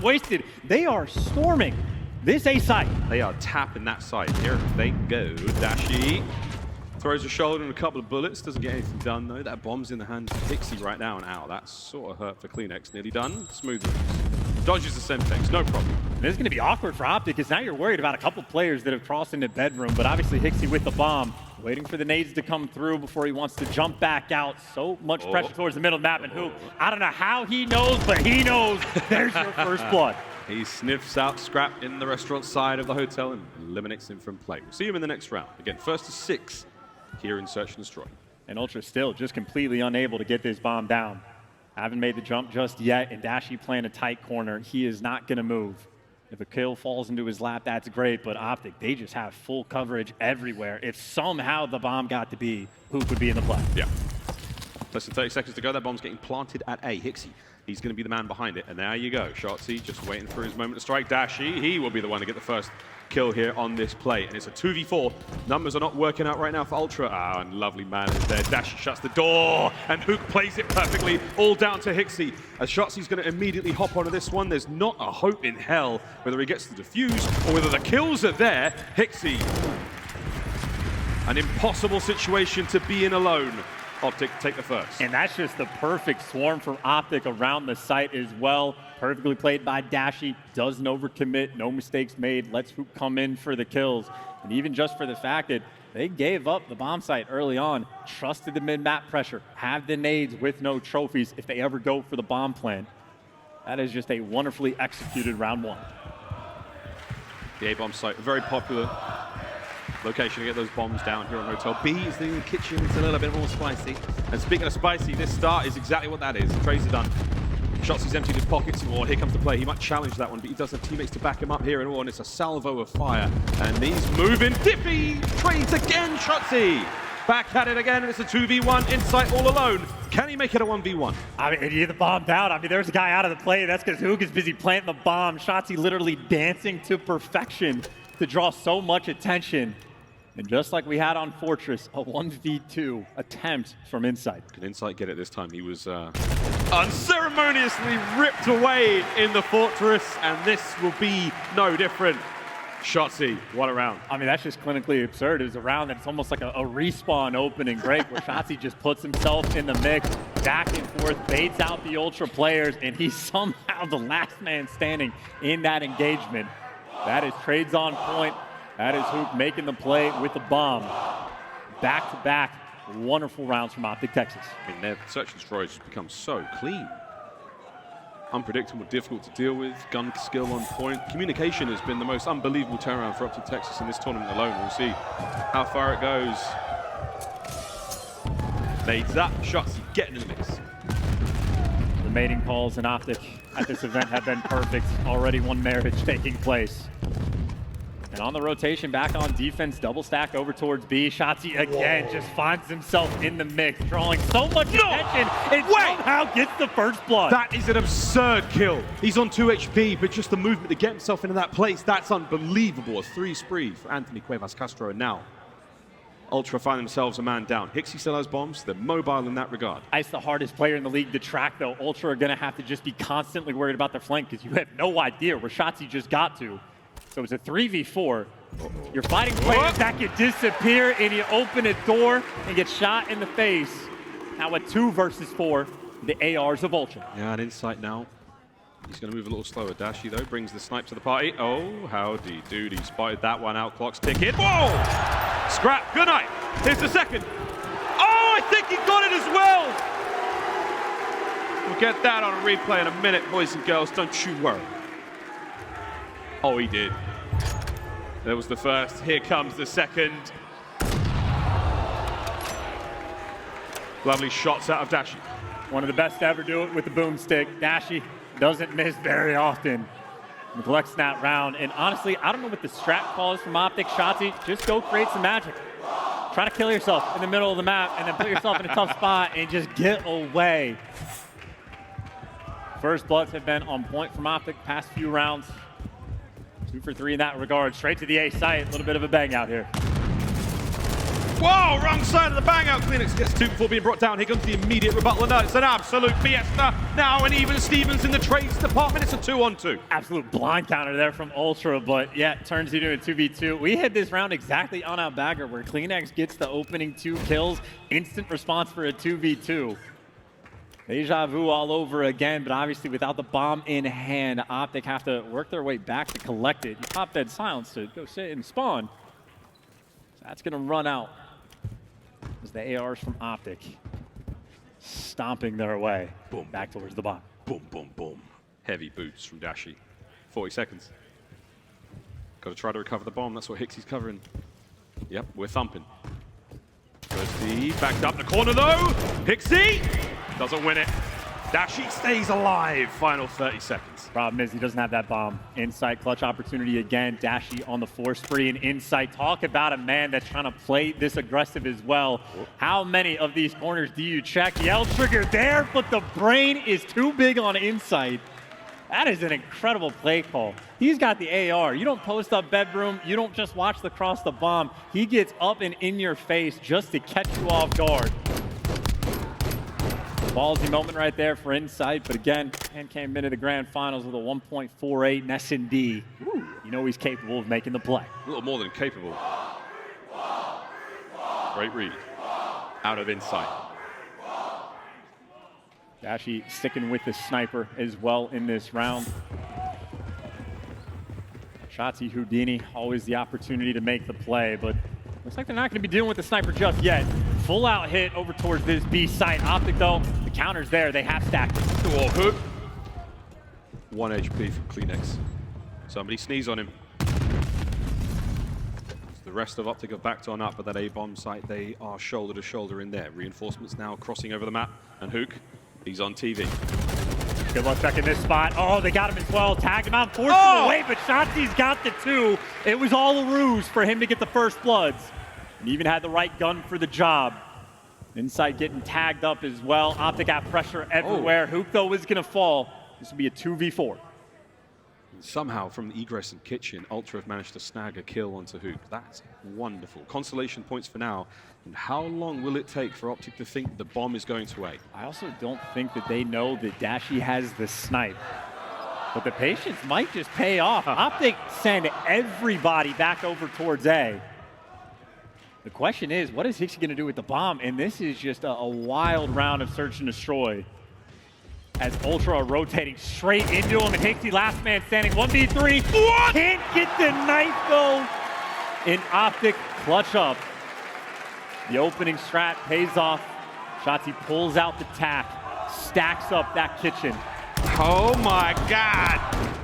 wasted. They are storming this A site. They are tapping that site. Here they go. Dashy throws a shoulder and a couple of bullets. Doesn't get anything done, though. That bomb's in the hands of Pixie right now, and ow, that's sort of hurt for Kleenex. Nearly done. Smooth moves. Dodges the Semtex, no problem. This is going to be awkward for Optic, because now you're worried about a couple players that have crossed into bedroom, but obviously Hixie with the bomb, waiting for the nades to come through before he wants to jump back out. So much pressure towards the middle of the map, and huke, I don't know how he knows, but he knows there's your first blood. He sniffs out Scrap in the restaurant side of the hotel and eliminates him from play. We'll see him in the next round. Again, first to 6 here in Search and Destroy. And Ultra still just completely unable to get this bomb down. Haven't made the jump just yet, and Dashy playing a tight corner. He is not going to move. If a kill falls into his lap, that's great, but Optic, they just have full coverage everywhere. If somehow the bomb got to be, huke would be in the play. Yeah. Less than 30 seconds to go. That bomb's getting planted at A. Hixie, he's going to be the man behind it. And there you go. Shotzzy just waiting for his moment to strike. Dashy, he will be the one to get the first kill here on this play. And it's a 2v4. Numbers are not working out right now for Ultra. Ah, and lovely man is there. Dashy shuts the door, and huke plays it perfectly. All down to Hixie. As Shotzy's going to immediately hop onto this one. There's not a hope in hell whether he gets the defuse or whether the kills are there. Hixie, an impossible situation to be in alone. Optic take the first. And that's just the perfect swarm from Optic around the site as well. Perfectly played by Dashy. Doesn't overcommit, no mistakes made. Lets huke come in for the kills. And even just for the fact that they gave up the bomb site early on, trusted the mid-map pressure, have the nades with no trophies if they ever go for the bomb plant. That is just a wonderfully executed round 1. The A-bomb site, very popular location to get those bombs down here on Hotel B. Is the kitchen, it's a little bit more spicy. And speaking of spicy, this start is exactly what that is. The trades are done. Shotzy's emptied his pockets. Oh, here comes the play. He might challenge that one, but he does have teammates to back him up here, and it's a salvo of fire. And he's moving. Dippy trades again, Shotzzy. Back at it again, and it's a 2v1. Insight all alone. Can he make it a 1v1? I mean, he hit the bomb down. I mean, there's a guy out of the play. That's because huke is busy planting the bomb. Shotzzy literally dancing to perfection to draw so much attention. And just like we had on Fortress, a 1v2 attempt from Insight. Can Insight get it this time? He was unceremoniously ripped away in the Fortress, and this will be no different. Shotzzy, what a round. I mean, that's just clinically absurd. It was a round that's almost like a respawn opening break where Shotzzy just puts himself in the mix, back and forth, baits out the Ultra players, and he's somehow the last man standing in that engagement. That is trades on point. That is huke making the play with the bomb. Back-to-back wonderful rounds from Optic Texas. I mean, their search and destroy has become so clean. Unpredictable, difficult to deal with, gun skill on point. Communication has been the most unbelievable turnaround for Optic Texas in this tournament alone. We'll see how far it goes. Nades up, Shotzzy getting in the mix. The mating calls in Optic at this event have been perfect. Already one marriage taking place. And on the rotation, back on defense, double stack over towards B. Shotzzy again just finds himself in the mix, drawing so much attention, and somehow gets the first blood. That is an absurd kill. He's on 2 HP, but just the movement to get himself into that place, that's unbelievable. A 3 spree for Anthony Cuevas Castro, and now Ultra find themselves a man down. Hixie still has bombs. They're mobile in that regard. It's the hardest player in the league to track, though. Ultra are going to have to just be constantly worried about their flank because you have no idea where Shotzzy just got to. So it's a 3v4. You're fighting players that can disappear, and you open a door and get shot in the face. Now a 2 versus 4, the ARs of Ultra. Yeah, an Insight now. He's going to move a little slower. Dashy, though, brings the snipe to the party. Oh, howdy doody. Spotted that one out. Clock's ticking. Whoa! Scrap, good night. Here's the second. Oh, I think he got it as well. We'll get that on a replay in a minute, boys and girls. Don't you worry. Oh, he did. There was the first. Here comes the second. Lovely shots out of Dashy. One of the best to ever do it with the boomstick. Dashy doesn't miss very often. Neglects that round. And honestly, I don't know what the strat calls from Optic. Shotzzy, just go create some magic. Try to kill yourself in the middle of the map and then put yourself in a tough spot and just get away. First bloods have been on point from Optic past few rounds. 2 for 3 in that regard. Straight to the A site. A little bit of a bang out here. Whoa, wrong side of the bang out. cleanix gets 2 before being brought down. Here comes the immediate rebuttal. No, it's an absolute fiesta. Now, and even Stevens in the trades department. It's a 2-on-2. Absolute blind counter there from Ultra, but yeah, it turns into a 2v2. We hit this round exactly on our bagger where cleanix gets the opening 2 kills. Instant response for a 2v2. Deja vu all over again, but obviously without the bomb in hand, Optic have to work their way back to collect it. You pop dead silence to go sit and spawn. So that's going to run out. As the ARs from Optic stomping their way Boom. back towards the bomb. Boom, boom, boom. Heavy boots from Dashy. 40 seconds. Got to try to recover the bomb. That's what hiksey's covering. Yep, we're thumping. First backed up the corner though. hiksey doesn't win it. Dashy stays alive. Final 30 seconds. Problem is he doesn't have that bomb. Insight, clutch opportunity again. Dashy on the 4 spree and Insight. Talk about a man that's trying to play this aggressive as well. How many of these corners do you check? The L trigger there, but the brain is too big on Insight. That is an incredible play call. He's got the AR. You don't post up bedroom. You don't just watch the cross the bomb. He gets up and in your face just to catch you off guard. Ballsy moment right there for Insight, but again, man came into the grand finals with a 1.48 in S&D. You know he's capable of making the play. A little more than capable. Great read. Out of Insight. Dashy sticking with the sniper as well in this round. shotzzy, Houdini, always the opportunity to make the play, but looks like they're not going to be dealing with the sniper just yet. Full out hit over towards this B site. Optic though, the counter's there. They have stacked it. Oh, hook. 1 HP from cleanix. Somebody sneeze on him. The rest of Optic are backed on up at that A-bomb site. They are shoulder to shoulder in there. Reinforcements now crossing over the map. And huke, he's on TV. Good luck back in this spot. Oh, they got him as well. Tagged him out, forced him away, but shotzzy's got the 2. It was all a ruse for him to get the first bloods. And even had the right gun for the job. Insight getting tagged up as well. Optic got pressure everywhere. Huke, though, is going to fall. This will be a 2v4. Somehow, from the iridescent kitchen, Ultra have managed to snag a kill onto huke. That's wonderful. Consolation points for now. And how long will it take for Optic to think the bomb is going to A? I also don't think that they know that Dashy has the snipe. But the patience might just pay off. Optic send everybody back over towards A. The question is, what is hiksey going to do with the bomb? And this is just a wild round of search and destroy. As Ultra are rotating straight into him, and hiksey last man standing, 1v3. What? Can't get the knife though. In Optic, clutch up. The opening strat pays off. shotzzy pulls out the tack, stacks up that kitchen. Oh my God.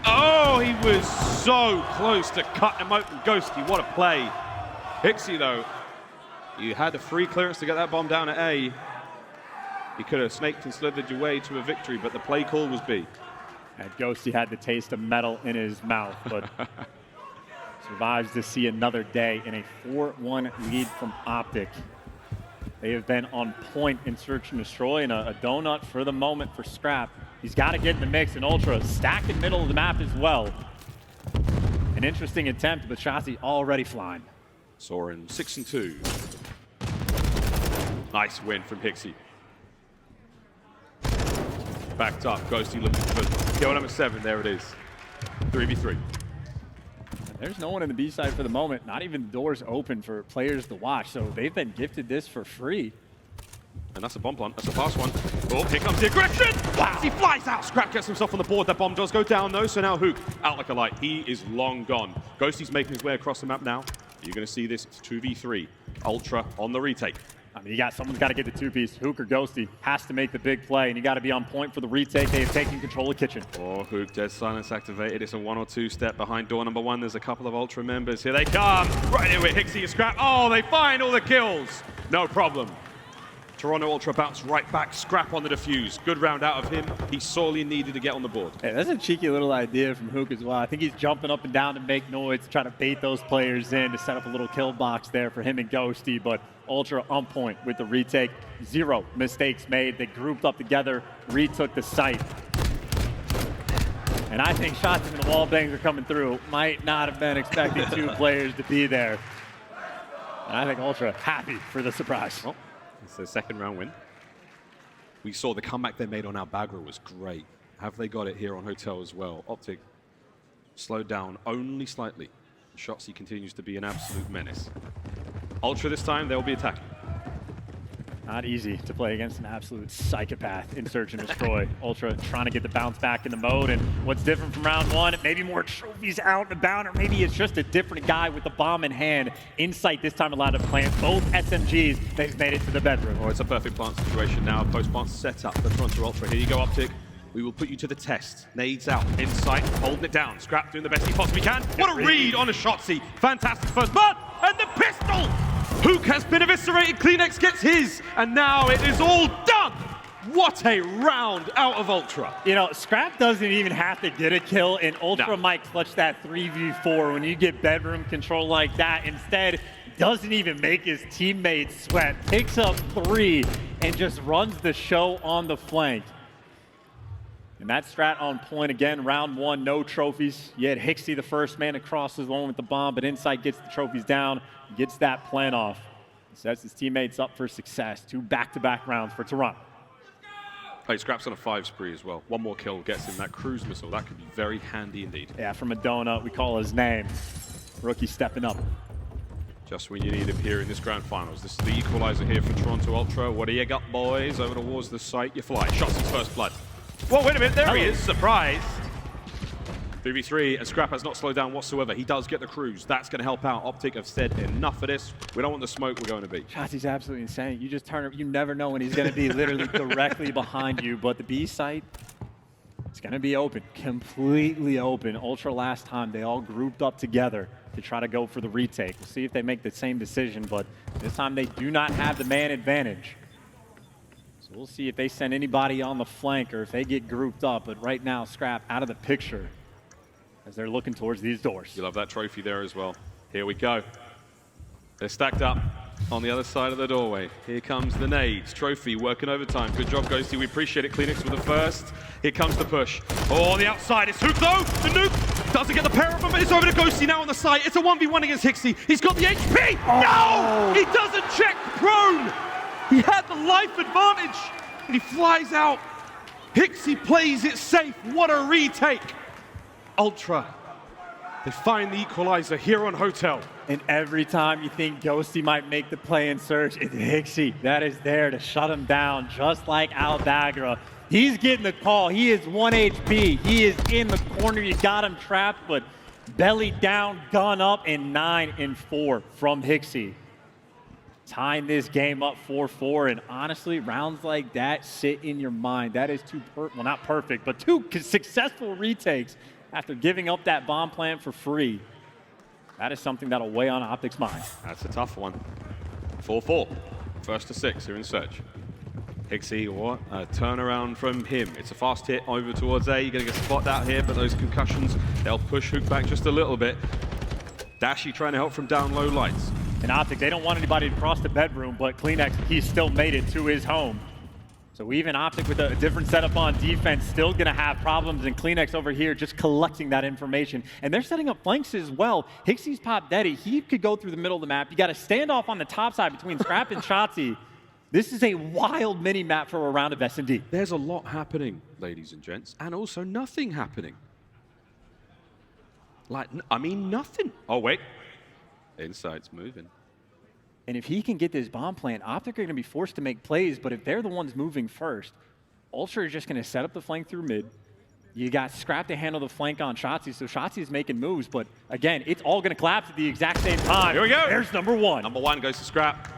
Oh, he was so close to cutting him open. Ghosty, what a play. hiksey though, you had the free clearance to get that bomb down at A. You could have snaked and slithered your way to a victory, but the play call was B. And Ghosty had the taste of metal in his mouth, but survives to see another day in a 4-1 lead from Optic. They have been on point in search and destroy, and a donut for the moment for Scrap. He's got to get in the mix, and Ultra stacked in middle of the map as well. An interesting attempt, but shotzzy already flying. Soren 6-2. Nice win from hiksey. Backed up, Ghosty looking for kill number 7, there it is. 3v3. There's no one in the B side for the moment, not even the doors open for players to watch, so they've been gifted this for free. And that's a bomb plant, that's a fast one. Oh, here comes the aggression! Wow, he flies out! Scrap gets himself on the board, that bomb does go down though, so now huke out like a light. He is long gone. Ghosty's making his way across the map now. You're gonna see this, it's 2v3. Ultra on the retake. I mean, someone's got to get the 2-piece. Huke or Ghosty has to make the big play, and you got to be on point for the retake. They have taken control of kitchen. Oh, huke, dead silence activated. It's a 1 or 2 step behind door number 1. There's a couple of Ultra members. Here they come. Right here with hiksey and Scrap. Oh, they find all the kills. No problem. Toronto Ultra bounce right back. Scrap on the defuse. Good round out of him. He sorely needed to get on the board. Hey, that's a cheeky little idea from Huke as well. I think he's jumping up and down to make noise, trying to bait those players in to set up a little kill box there for him and Ghosty, but Ultra on point with the retake. 0 mistakes made. They grouped up together, retook the site. And I think shots and the wall bangs are coming through. Might not have been expecting 2 players to be there. And I think Ultra happy for the surprise. Well, it's their second round win. We saw the comeback they made on Albagra was great. Have they got it here on Hotel as well? Optic slowed down only slightly. shotzzy continues to be an absolute menace. Ultra this time, they'll be attacking. Not easy to play against an absolute psychopath in Search and Destroy. Ultra trying to get the bounce back in the mode, and what's different from round one, maybe more trophies out and about, or maybe it's just a different guy with the bomb in hand. Insight this time allowed to plant both SMGs. They've made it to the bedroom. Oh, it's a perfect plant situation now. Post-plant set up for Toronto Ultra. Here you go, Optic. We will put you to the test. Nades out, Insight, holding it down. Scrap doing the best he possibly can. What a read on a shotzzy. Fantastic first blood, and the pistol! huke has been eviscerated, cleanix gets his, and now it is all done! What a round out of Ultra. You know, Scrap doesn't even have to get a kill, and Ultra might clutch that 3v4 when you get bedroom control like that. Instead, doesn't even make his teammates sweat, picks up 3, and just runs the show on the flank. And that strat on point again, round one, no trophies. You had Hixie, the first man across the zone with the bomb, but Insight gets the trophies down, gets that plan off. Sets his teammates up for success. 2 back-to-back rounds for Toronto. Hey, Scrap's on a 5 spree as well. 1 more kill gets him that cruise missile. That could be very handy indeed. Yeah, from a donut, we call his name. Rookie stepping up. Just when you need him here in this grand finals. This is the equalizer here for Toronto Ultra. What do you got, boys? Over towards the site, you fly. shotzzy's first blood. Whoa, wait a minute, there he is, surprise. 3v3, and Scrap has not slowed down whatsoever. He does get the cruise. That's going to help out. Optic have said enough of this. We don't want the smoke, we're going to be. shotzzy's absolutely insane. You just turn, you never know when he's going to be literally directly behind you, but the B site, it's going to be open, completely open. Ultra last time, they all grouped up together to try to go for the retake. We'll see if they make the same decision, but this time they do not have the man advantage. So we'll see if they send anybody on the flank or if they get grouped up, but right now, Scrap out of the picture as they're looking towards these doors. You love that trophy there as well. Here we go. They're stacked up on the other side of the doorway. Here comes the nades. Trophy working overtime. Good job, Ghosty. We appreciate it. cleanix with the first. Here comes the push. Oh, on the outside. It's huke though. The nuke doesn't get the pair of them, but it's over to Ghosty now on the side. It's a 1v1 against Hixie. He's got the HP. Oh. No! He doesn't check prone. He had the life advantage, and he flies out. Hixie plays it safe. What a retake. Ultra, they find the equalizer here on Hotel. And every time you think Ghosty might make the play in Search, it's Hixie that is there to shut him down, just like Albagra. He's getting the call. He is 1 HP. He is in the corner. You got him trapped, but belly down, gun up, and 9 and 4 from Hixie. Tying this game up 4-4, and honestly, rounds like that sit in your mind. That is well, not perfect, but 2 successful retakes after giving up that bomb plant for free. That is something that'll weigh on Optic's mind. That's a tough one. 4-4, first to 6 here in Search. Hixie, what a turnaround from him. It's a fast hit over towards A. You're going to get spotted out here, but those concussions, they'll push huke back just a little bit. Dashy trying to help from down low lights. And Optic, they don't want anybody to cross the bedroom, but cleanix, he still made it to his home. So even Optic with a different setup on defense, still gonna have problems, and cleanix over here just collecting that information. And they're setting up flanks as well. Hixie's pop Daddy, he could go through the middle of the map. You got a standoff on the top side between Scrap and shotzzy. This is a wild mini-map for a round of S&D. There's a lot happening, ladies and gents, and also nothing happening. Like, I mean, nothing. Oh, wait. Insight's moving. And if he can get this bomb plant, Optic are going to be forced to make plays, but if they're the ones moving first, Ultra is just going to set up the flank through mid. You got Scrap to handle the flank on shotzzy, so shotzzy is making moves, but again, it's all going to collapse at the exact same time. Here we go. There's number 1. Number 1 goes to Scrap.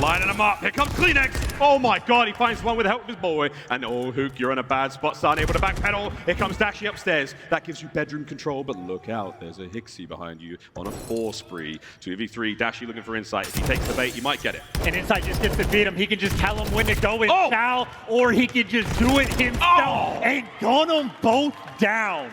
Lining him up. Here comes cleanix. Oh my God, he finds one with the help of his boy. And oh, huke, you're in a bad spot, son. Able to backpedal. Here comes Dashy upstairs. That gives you bedroom control, but look out. There's a Hixie behind you on a 4 spree. 2v3, Dashy looking for Insight. If he takes the bait, he might get it. And Insight just gets to beat him. He can just tell him when to go in chow, or he can just do it himself and gun them both down.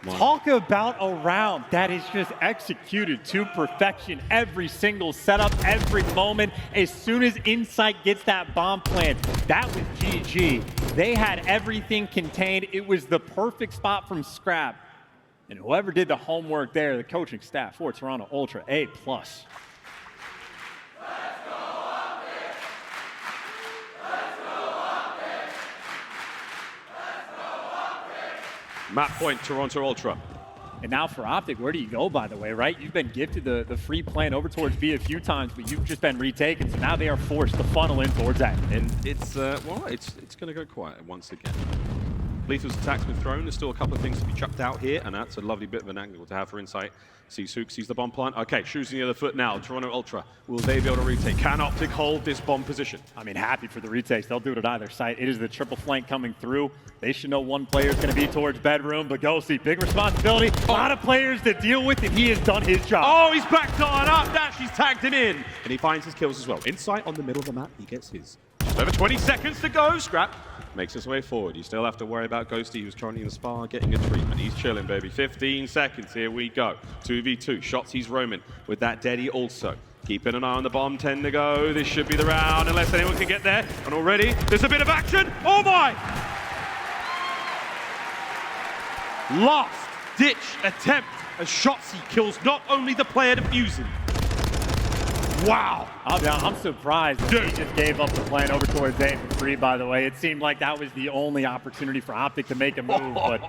Talk about a round that is just executed to perfection. Every single setup, every moment. As soon as Insight gets that bomb plant, that was GG. They had everything contained. It was the perfect spot from Scrap And whoever did the homework there, the coaching staff for Toronto Ultra, A+. Map point, Toronto Ultra. And now for Optic, where do you go, by the way, right? You've been gifted the free plan over towards B a few times, but you've just been retaken, so now they are forced to funnel in towards A. And it's, well, it's going to go quiet once again. Lethal's attack's been thrown. There's still a couple of things to be chucked out here, and that's a lovely bit of an angle to have for insight. Sees huke, sees the bomb plant. Okay, shoots in the other foot now. Toronto Ultra, will they be able to retake? Can Optic hold this bomb position? I mean, happy for the retakes. They'll do it at either site. It is the triple flank coming through. They should know one player is going to be towards bedroom, but ghosty, big responsibility. A lot of players to deal with, and he has done his job. Oh, he's backed on up. Dashy's tagged him in, and he finds his kills as well. Insight on the middle of the map, he gets his. Just over 20 seconds to go. Scrap makes his way forward. You still have to worry about Ghosty, who's currently in the spar, getting a treatment. He's chilling, baby. 15 seconds. Here we go. 2v2. Shotzzy's roaming with that Deddy also. Keeping an eye on the bomb. 10 to go. This should be the round, unless anyone can get there. And already, there's a bit of action. Oh my! Last ditch attempt as Shotzzy kills not only the player defusing. Wow. I'm surprised that he just gave up the plan over towards A for free, by the way. It seemed like that was the only opportunity for Optic to make a move, but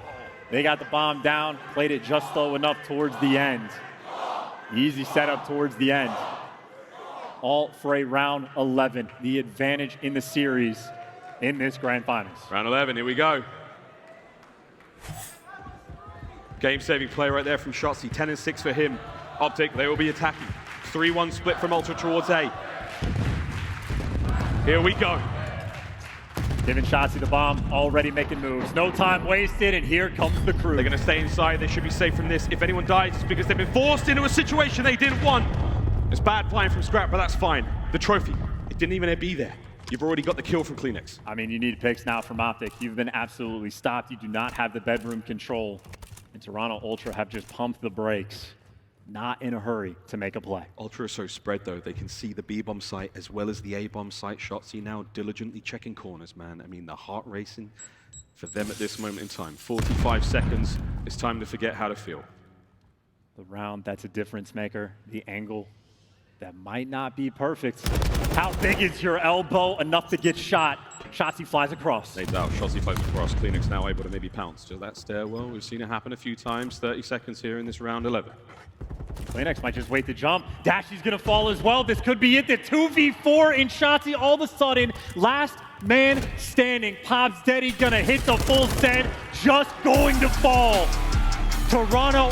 they got the bomb down, played it just slow enough towards the end. Easy setup towards the end. All for a round 11, the advantage in the series in this grand finals. Round 11, here we go. Game-saving play right there from Shotzzy. 10 and 6 for him. Optic, they will be attacking. 3-1 split from Ultra towards A. Here we go. Giving Shotzzy the bomb, already making moves. No time wasted, and here comes the crew. They're going to stay inside. They should be safe from this. If anyone dies, it's because they've been forced into a situation they didn't want. It's bad flying from Scrap, but that's fine. The trophy, it didn't even be there. You've already got the kill from cleanix. I mean, you need picks now from Optic. You've been absolutely stopped. You do not have the bedroom control. And Toronto Ultra have just pumped the brakes. Not in a hurry to make a play. Ultra is so spread, though. They can see the B-bomb site as well as the A-bomb site. Shotzzy now diligently checking corners, man. I mean, the heart racing for them at this moment in time. 45 seconds. It's time to forget how to feel. The round, that's a difference maker. The angle, that might not be perfect. How big is your elbow enough to get shot? Shotzzy flies across. No doubt. Shotzzy flies across. cleanix now able to maybe pounce to that stairwell. We've seen it happen a few times. 30 seconds here in this round 11. cleanix might just wait to jump. Dashy's gonna fall as well. This could be it. The 2v4 in Shotzzy. All of a sudden, last man standing. Pops Deddy gonna hit the full send. Just going to fall. Toronto